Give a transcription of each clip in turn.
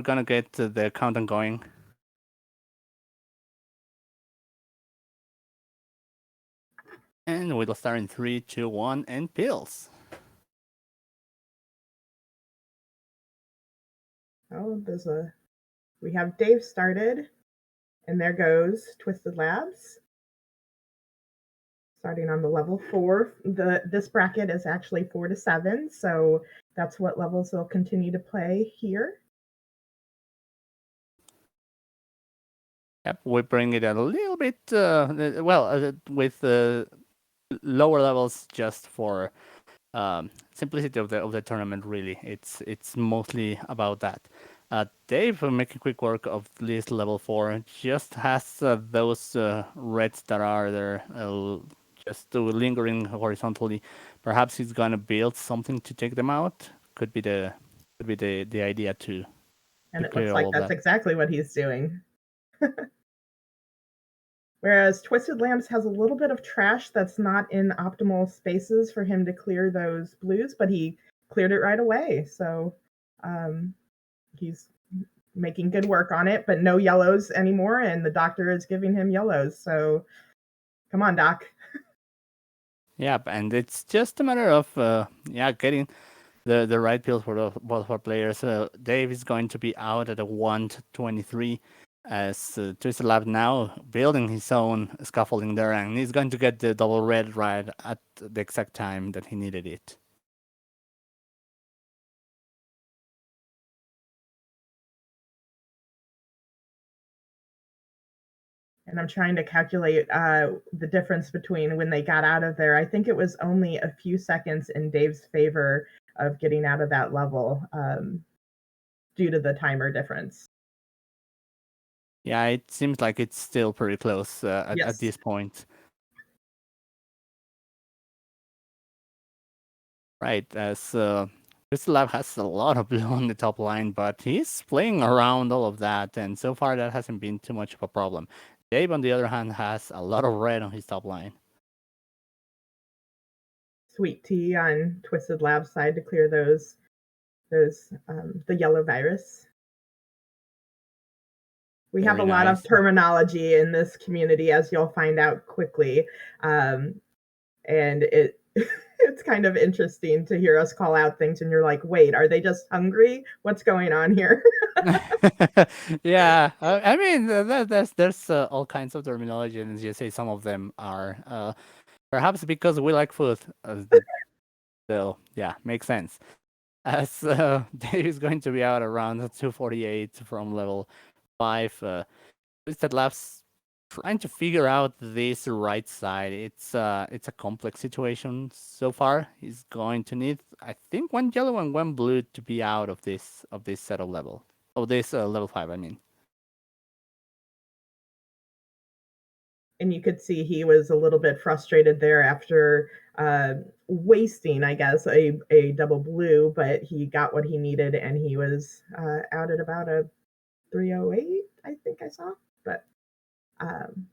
We're gonna get the countdown going. And we'll start in 3, 2, 1, and pills. Oh, we have Dave started, and there goes TwistedLabs. Starting on the level 4. This bracket is actually 4 to 7, so that's what levels they'll continue to play here. Yep, we bring it a little bit, with lower levels just for simplicity of the tournament. Really, it's mostly about that. Dave, making quick work of this level 4, just has those reds that are there, just lingering horizontally. Perhaps he's gonna build something to take them out. Could be the idea to And it clear looks all like of that's that. exactly what he's doing. Whereas TwistedLabs has a little bit of trash that's not in optimal spaces for him to clear those blues, but he cleared it right away. So he's making good work on it, but no yellows anymore, and the doctor is giving him yellows. So come on, Doc. Yeah, and it's just a matter of getting the right pills for both of our players. Dave is going to be out at a 123 as TwistedLabs now building his own scaffolding there, and he's going to get the double red right at the exact time that he needed it. And I'm trying to calculate the difference between when they got out of there. I think it was only a few seconds in Dave's favor of getting out of that level due to the timer difference. Yeah, it seems like it's still pretty close at Yes. this point. Right, as TwistedLabs has a lot of blue on the top line, but he's playing around all of that, and so far that hasn't been too much of a problem. Dave, on the other hand, has a lot of red on his top line. Sweet tea on TwistedLabs side to clear those the yellow virus. We have Very a lot of nice. terminology in this community, as you'll find out quickly, and it it's kind of interesting to hear us call out things, and you're like, wait, are they just hungry? What's going on here? Yeah, I mean, there's all kinds of terminology, and as you say, some of them are perhaps because we like food. So yeah, makes sense. As Dave is going to be out around 248 from level 5. TwistedLabs trying to figure out this right side. It's a complex situation so far. He's going to need, I think, 1 yellow and 1 blue to be out of this set of level. Oh, this level 5, I mean. And you could see he was a little bit frustrated there after wasting, I guess, a double blue, but he got what he needed, and he was out at about a 308, I think I saw. But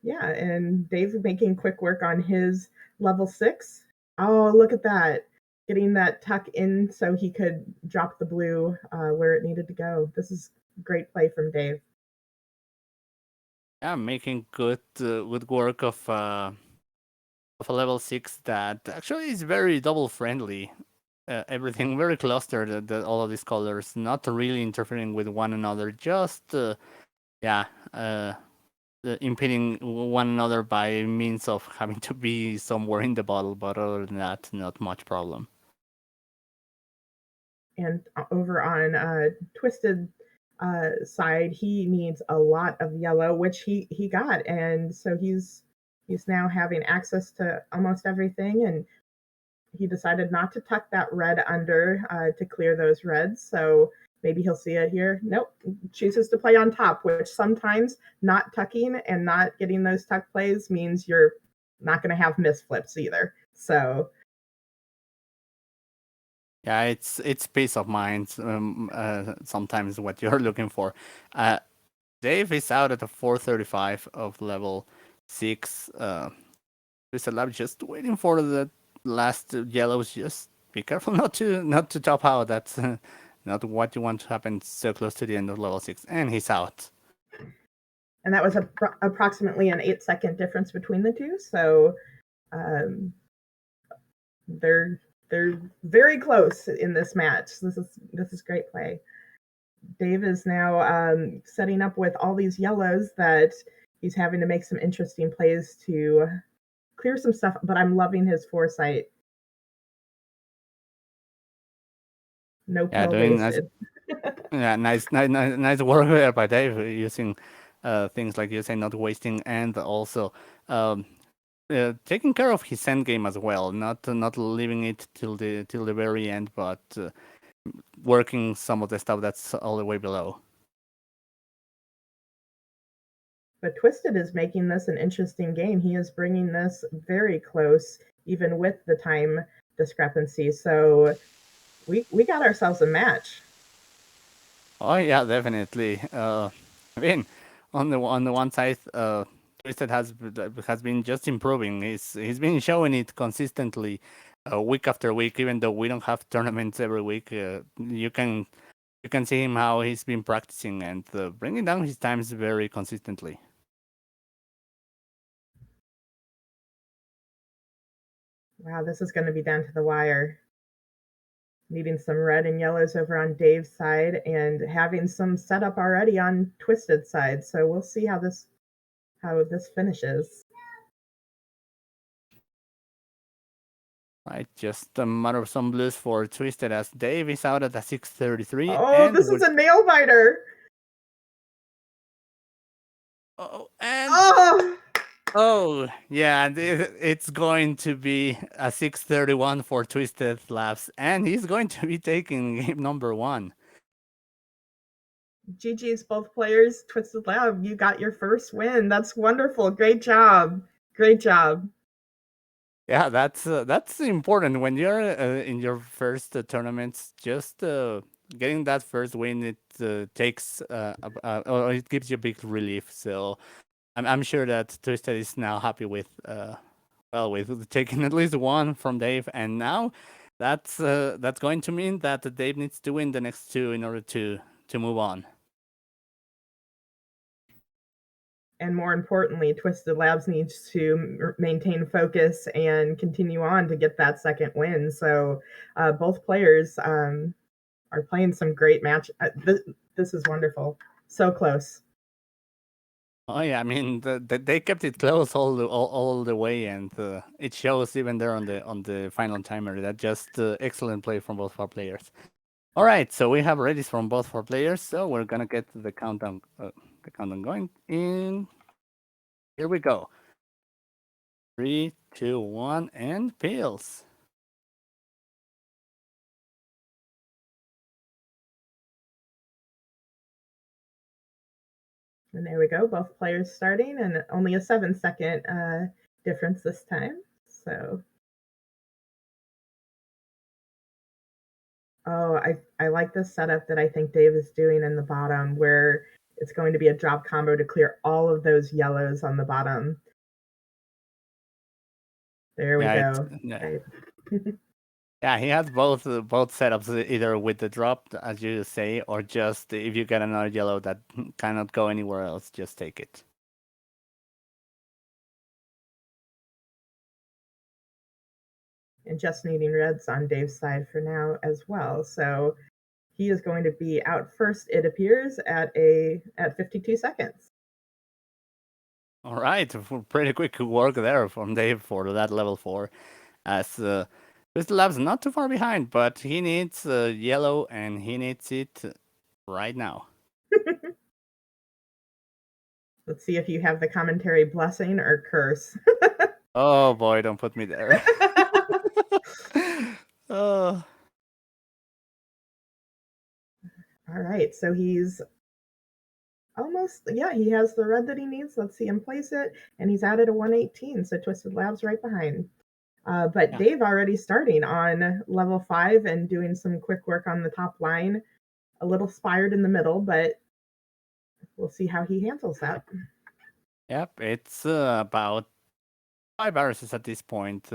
yeah, and Dave's making quick work on his level 6. Oh, look at that. Getting that tuck in so he could drop the blue where it needed to go. This is great play from Dave. Yeah, making good work of a level 6 that actually is very double friendly. Everything very clustered, all of these colors, not really interfering with one another, just impeding one another by means of having to be somewhere in the bottle, but other than that, not much problem. And over on Twisted side, he needs a lot of yellow, which he got, and so he's now having access to almost everything, and he decided not to tuck that red under to clear those reds. So maybe he'll see it here. Nope, chooses to play on top, which sometimes not tucking and not getting those tuck plays means you're not going to have miss flips either. So yeah, it's peace of mind. Sometimes what you're looking for. Dave is out at the 435 of level 6. TwistedLabs just waiting for the last yellows. Just be careful not to top out. That's not what you want to happen so close to the end of level 6. And he's out. And that was approximately an 8-second difference between the two. So they're very close in this match. This is great play. Dave is now setting up with all these yellows that he's having to make some interesting plays to clear some stuff, but I'm loving his foresight. No pill wasted. Nice work there by Dave using things like you say, not wasting, and also taking care of his end game as well, not leaving it till the very end, but working some of the stuff that's all the way below. But Twisted is making this an interesting game. He is bringing this very close, even with the time discrepancy. So we got ourselves a match. Oh yeah, definitely. I mean, on the one side, Twisted has been just improving. He's been showing it consistently, week after week. Even though we don't have tournaments every week, you can see him how he's been practicing and bringing down his times very consistently. Wow, this is going to be down to the wire. Needing some red and yellows over on Dave's side and having some setup already on Twisted's side. So we'll see how this finishes. Right, just a matter of some blues for Twisted as Dave is out at the 6:33. Oh, this is a nail biter. Oh, yeah, it's going to be a 6:31 for TwistedLabs, and he's going to be taking game number 1. GG's both players. TwistedLab, you got your first win. That's wonderful. Great job. Great job. Yeah, that's important when you're in your first tournaments. Just getting that first win, it takes or it gives you a big relief. So I'm sure that Twisted is now happy with with taking at least one from Dave, and now that's going to mean that Dave needs to win the next 2 in order to move on. And more importantly, TwistedLabs needs to maintain focus and continue on to get that second win. So both players are playing some great match. This is wonderful. So close. Oh yeah, I mean they kept it close all the way, and it shows even there on the final timer. That just excellent play from both of our players. All right, so we have readies from both of our players, so we're gonna get the countdown going in. Here we go. 3, 2, 1, and pills. And there we go, both players starting, and only a 7-second difference this time. So, oh, I like this setup that I think Dave is doing in the bottom, where it's going to be a drop combo to clear all of those yellows on the bottom. There we go. Yeah, he has both setups, either with the drop, as you say, or just if you get another yellow that cannot go anywhere else, just take it. And just needing reds on Dave's side for now as well. So he is going to be out first, it appears, at 52 seconds. All right, pretty quick work there from Dave for that level 4. As TwistedLabs not too far behind, but he needs yellow, and he needs it right now. Let's see if you have the commentary blessing or curse. Oh boy, don't put me there. Oh. All right, so he's almost, yeah, he has the red that he needs. Let's see him place it, and he's out at a 118, so TwistedLabs right behind. But yeah. Dave already starting on level 5 and doing some quick work on the top line. A little spired in the middle, but we'll see how he handles that. Yep, it's about 5 viruses at this point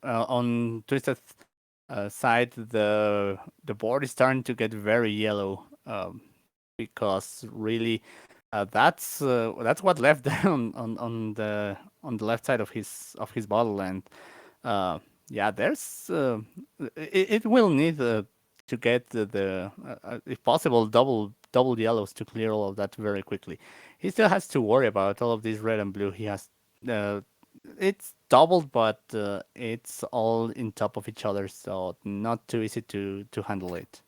on Twisted side, the board is starting to get very yellow, because really, that's what left on the left side of his bottle. And yeah, there's it will need to get if possible double yellows to clear all of that very quickly. He still has to worry about all of these red and blue. He has uh, it's doubled, but it's all in top of each other, so not too easy to handle it.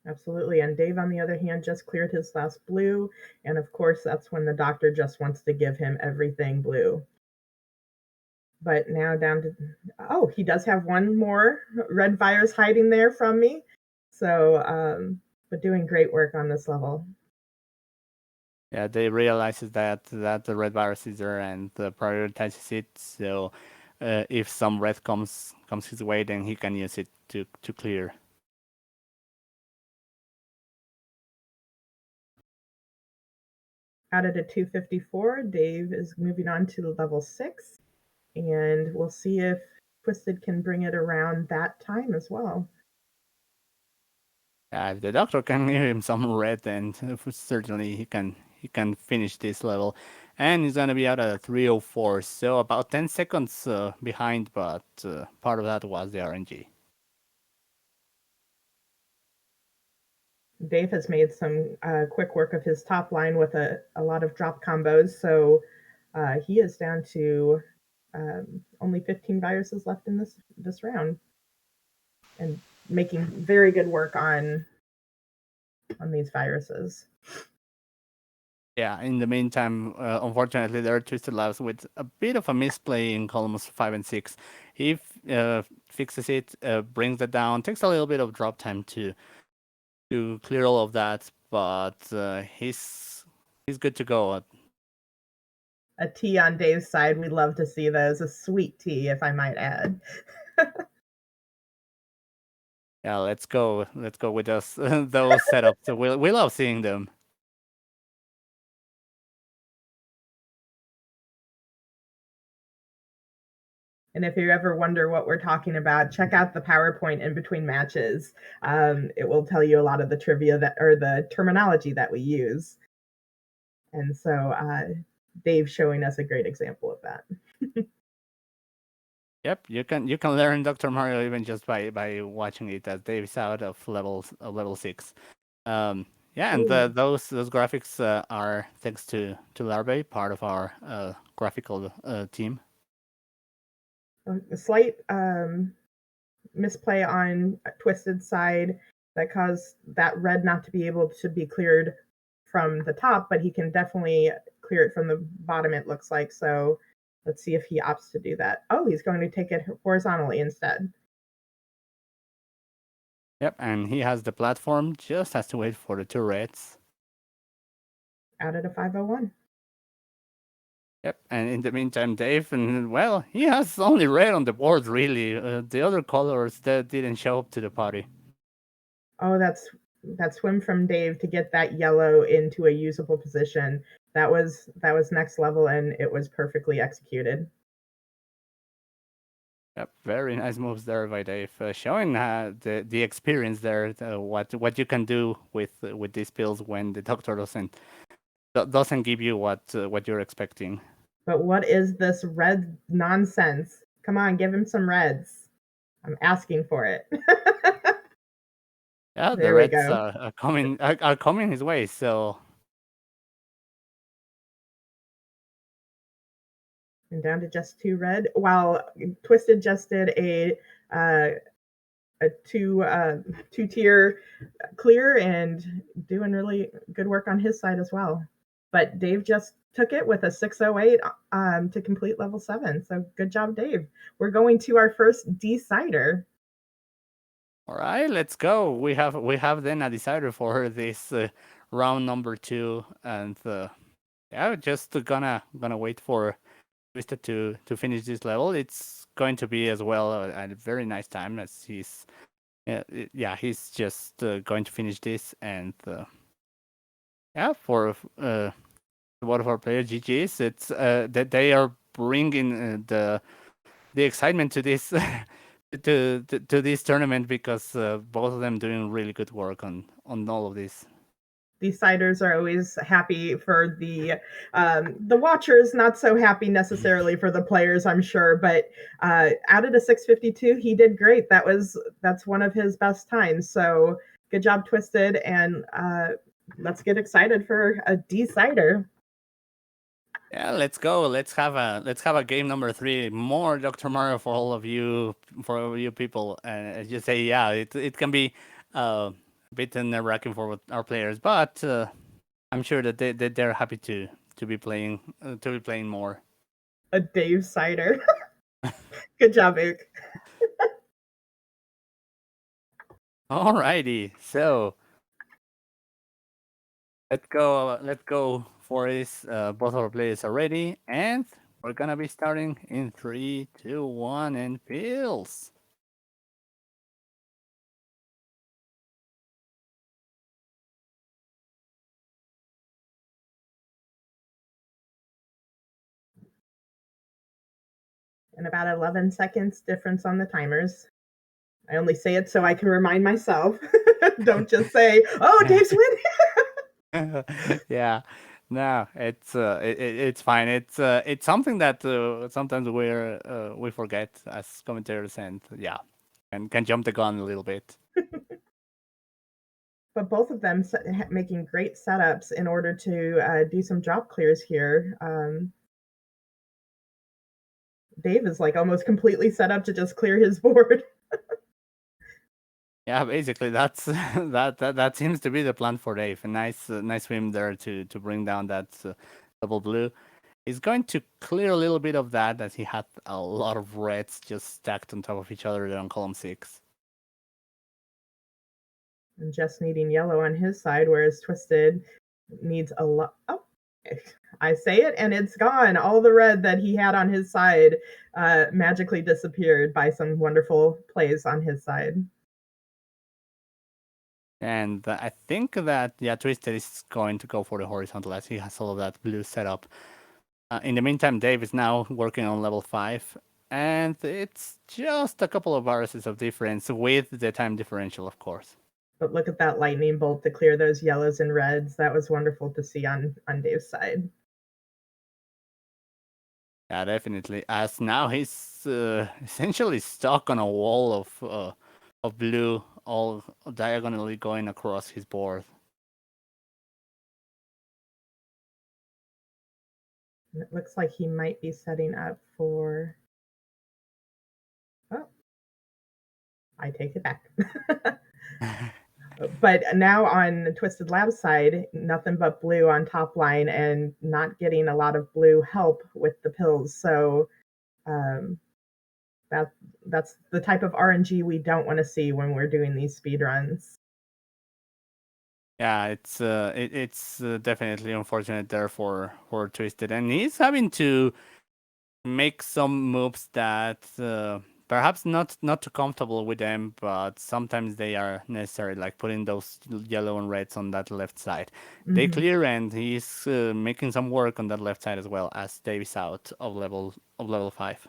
Absolutely. And Dave, on the other hand, just cleared his last blue. And of course, that's when the doctor just wants to give him everything blue. But now down to, oh, he does have one more red virus hiding there from me. So, but doing great work on this level. Yeah, they realizes that the red virus is there and prioritizes it. So if some red comes his way, then he can use it to clear. Out of the 254, Dave is moving on to level 6. And we'll see if Twisted can bring it around that time as well. Yeah, if the doctor can give him some red, then certainly he can finish this level. And he's gonna be out at 304, so about 10 seconds behind, but part of that was the RNG. Dave has made some quick work of his top line with a lot of drop combos, so he is down to only 15 viruses left in this round, and making very good work on these viruses. Yeah, in the meantime, unfortunately, there are TwistedLabs with a bit of a misplay in columns 5 and 6. He fixes it, brings it down, takes a little bit of drop time to clear all of that, but he's good to go. A T on Dave's side, we love to see those. A sweet tea, if I might add. Yeah, let's go with those those setups. So we love seeing them. And if you ever wonder what we're talking about, check out the PowerPoint in between matches. It will tell you a lot of the trivia that or the terminology that we use. And so Dave's showing us a great example of that. Yep, you can learn Dr. Mario even just by watching it, as Dave's out of level 6. Yeah, and those graphics are thanks to Larvae, part of our graphical team. A slight misplay on Twisted side that caused that red not to be able to be cleared from the top, but he can definitely clear it from the bottom, it looks like. So let's see if he opts to do that. Oh, he's going to take it horizontally instead. Yep, and he has the platform, just has to wait for the 2 reds. Out at a 501. Yep, and in the meantime, Dave, and well, he has only red on the board, really. The other colors that didn't show up to the party. Oh, that swim from Dave to get that yellow into a usable position. That was next level, and it was perfectly executed. Yep, very nice moves there by Dave, showing the experience there, what you can do with these pills when the doctor doesn't give you what you're expecting. But what is this red nonsense? Come on, give him some reds. I'm asking for it. Yeah, the There we reds go. are coming his way. So And down to just 2 red. While Twisted just did a two-tier clear and doing really good work on his side as well. But Dave just took it with a 608 to complete level 7. So good job, Dave. We're going to our first decider. all right, let's go. We have then a decider for this round number 2, and yeah, just gonna wait for Twisted to finish this level. It's going to be as well a very nice time, as he's he's just going to finish this. And yeah, for one of our player GGs, it's that they are bringing the excitement to this to this tournament because both of them doing really good work on all of this. Deciders are always happy for the watchers, not so happy necessarily for the players, I'm sure. But out of the 652, he did great. That's one of his best times. So good job, Twisted, and let's get excited for a decider. Yeah, let's go. Let's have a game number 3. More Dr. Mario for all of you people. Just say yeah, it can be a bit nerve-wracking for our players, but I'm sure that they're happy to be playing more. A Dave cider. Good job, Vic. Alrighty, so let's go for this. Both our players are ready, and we're gonna be starting in 3, 2, 1, and pills. And about 11 seconds difference on the timers. I only say it so I can remind myself. Don't just say, "Oh, Dave's winning." Yeah, no, it's fine. It's something that sometimes we forget as commentators, and yeah, and can jump the gun a little bit. But both of them making great setups in order to do some drop clears here. Dave is like almost completely set up to just clear his board. Yeah, basically that's that seems to be the plan for Dave. A nice swim there to bring down that double blue. He's going to clear a little bit of that as he had a lot of reds just stacked on top of each other there on column 6. And just needing yellow on his side, whereas Twisted needs a lot. Oh, I say it and it's gone. All the red that he had on his side magically disappeared by some wonderful plays on his side. And I think that, yeah, Twisted is going to go for the horizontal as he has all of that blue setup. In the meantime, Dave is now working on level 5. And it's just a couple of viruses of difference with the time differential, of course. But look at that lightning bolt to clear those yellows and reds. That was wonderful to see on Dave's side. Yeah, definitely. As now he's essentially stuck on a wall of blue, all diagonally going across his board. And it looks like he might be setting up for. Oh, I take it back. But now on the TwistedLabs side, nothing but blue on top line and not getting a lot of blue help with the pills. So um, that that's the type of RNG we don't want to see when we're doing these speed runs. Yeah, it's definitely unfortunate there for Twisted, and he's having to make some moves that perhaps not too comfortable with them, but sometimes they are necessary, like putting those yellow and reds on that left side. They Mm-hmm. clear, and he's making some work on that left side as well as Dave's out of level 5.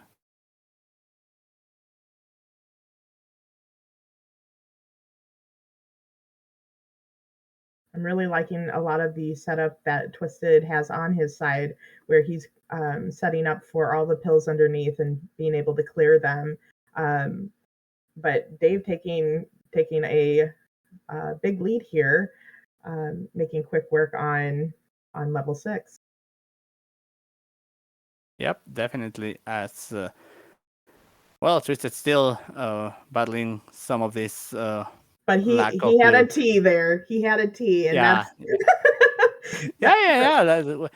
I'm really liking a lot of the setup that Twisted has on his side, where he's setting up for all the pills underneath and being able to clear them. Um, but Dave taking a big lead here, making quick work on level 6. Yep, definitely. As well, Twisted still battling some of this But lack of he had a blue. T there. He had a T, and Yeah, that's yeah.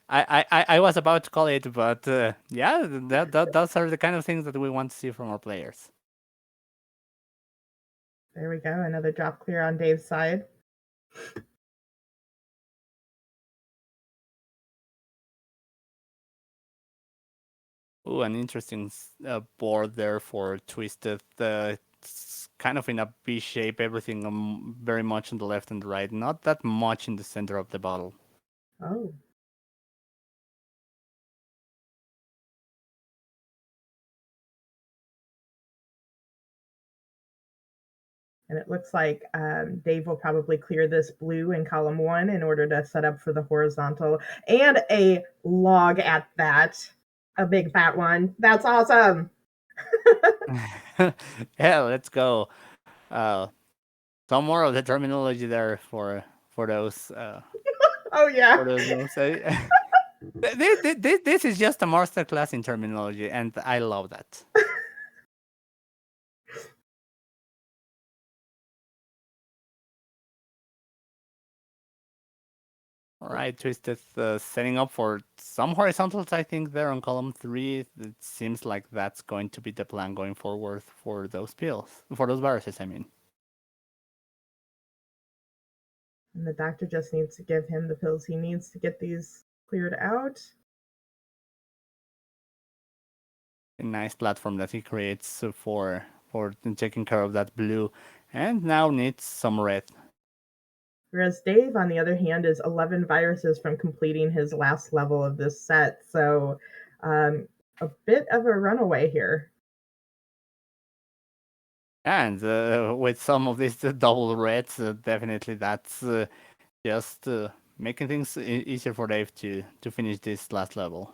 I was about to call it, but yeah, those are the kind of things that we want to see from our players. there we go. Another drop clear on Dave's side. Ooh, an interesting board there for Twisted. It's kind of in a B shape, everything very much on the left and the right, not that much in the center of the bottle. Oh, And it looks like Dave will probably clear this blue in column 1 in order to set up for the horizontal, and a log at that. A big fat one. That's awesome. Yeah, let's go. Some more of the terminology there for those Oh yeah. for those moves. This is just a masterclass in terminology, and I love that. All right, Twisted, setting up for some horizontals, I think, there on column 3. It seems like that's going to be the plan going forward for those pills, for those viruses, I mean. And the doctor just needs to give him the pills he needs to get these cleared out. A nice platform that he creates for taking care of that blue, and now needs some red. Whereas Dave, on the other hand, is 11 viruses from completing his last level of this set. So a bit of a runaway here. And with some of these double reds, definitely that's just making things easier for Dave to finish this last level.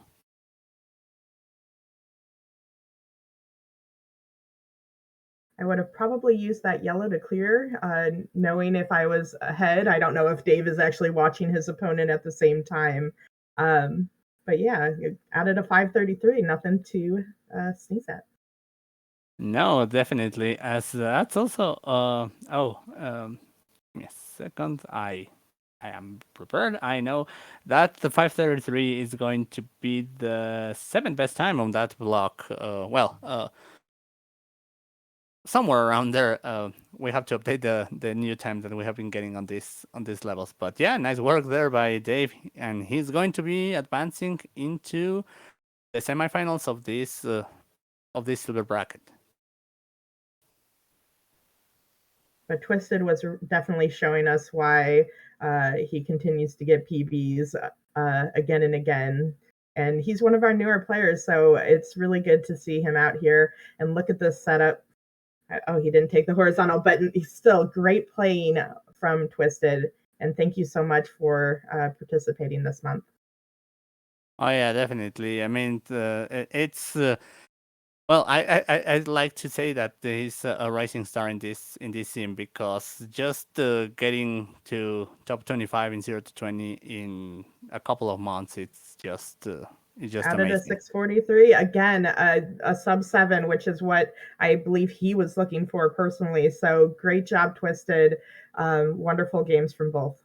I would have probably used that yellow to clear, knowing if I was ahead. I don't know if Dave is actually watching his opponent at the same time. But yeah, it added a 533, nothing to sneeze at. No, definitely. As that's also give me a second. I am prepared. I know that the 533 is going to be the 7th best time on that block. Somewhere around there. We have to update the new time that we have been getting on these levels. But yeah, nice work there by Dave, and he's going to be advancing into the semifinals of this silver bracket. But Twisted was definitely showing us why he continues to get PBs again and again. And he's one of our newer players, so it's really good to see him out here. And look at this setup. Oh, he didn't take the horizontal, but he's still great playing from Twisted. And thank you so much for participating this month. Oh yeah, definitely. I mean, it's well, I'd like to say that he's a rising star in this sim, because just getting to top 25 in 0 to 20 in a couple of months, it's just Added amazing. a 643 again, a sub 7, which is what I believe he was looking for personally. So great job, Twisted. Wonderful games from both.